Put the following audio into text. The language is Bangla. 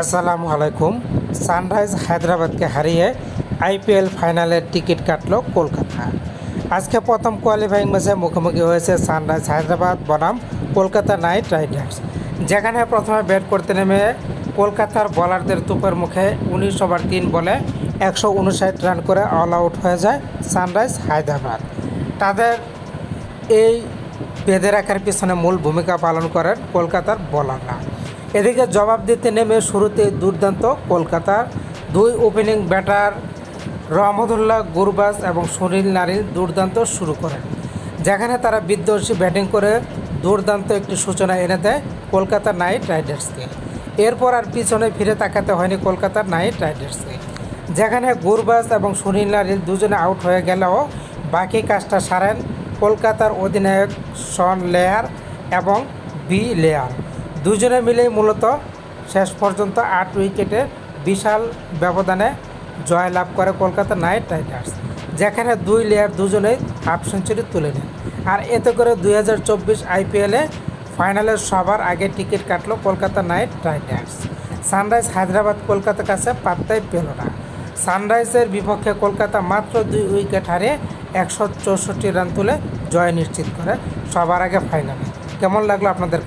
আসসালামু আলাইকুম। সানরাইজ হায়দ্রাবাদকে হারিয়ে আইপিএল ফাইনালের টিকিট কাটল কলকাতা। আজকে প্রথম কোয়ালিফাইং ম্যাচে মুখোমুখি হয়েছে সানরাইজ হায়দ্রাবাদ বনাম কলকাতা নাইট রাইডার্স, যেখানে প্রথমে ব্যাট করতে নেমে কলকাতার বোলারদের তুপের মুখে 19 ওভার 3 বলে 159 রান করে অল আউট হয়ে যায় সানরাইজ হায়দ্রাবাদ। তাদের এই বেঁধে রাখার পিছনে মূল ভূমিকা পালন করেন কলকাতার বোলাররা। এদিকে জবাব দিতে নেমে শুরুতে দুর্দান্ত কলকাতার দুই ওপেনিং ব্যাটার রহমতুল্লাহ গুরবাজ এবং সুনীল নারিন দুর্দান্ত শুরু করেন, যেখানে তারা বিধ্বংসী ব্যাটিং করে দুর্দান্ত একটি সূচনা এনে দেয় কলকাতা নাইট রাইডার্সকে। এরপর আর পিছনে ফিরে তাকাতে হয়নি কলকাতা নাইট রাইডার্সকে, যেখানে গুরবাজ এবং সুনীল নারিন দুজনে আউট হয়ে গেলেও বাকি কাজটা সারেন কলকাতার অধিনায়ক শন লেয়ার এবং বি লেয়ার। দুজনে মিলেই মূলত শেষ পর্যন্ত 8 উইকেটে বিশাল ব্যবধানে জয়লাভ করে কলকাতা নাইট রাইডার্স, যেখানে দুই লেয়ার দুজনেই হাফ সেঞ্চুরি তুলে নেন। আর এতে করে 2024 আইপিএলে ফাইনালের সবার আগে টিকিট কাটল Kolkata night Riders. Sunrise Hyderabad কলকাতার কাছে পাত্তাই পেল না। সানরাইজের বিপক্ষে কলকাতা মাত্র 2 উইকেট হারিয়ে 164 রান তুলে জয় নিশ্চিত করে সবার আগে ফাইনালে। কেমন লাগলো আপনাদের কাছে?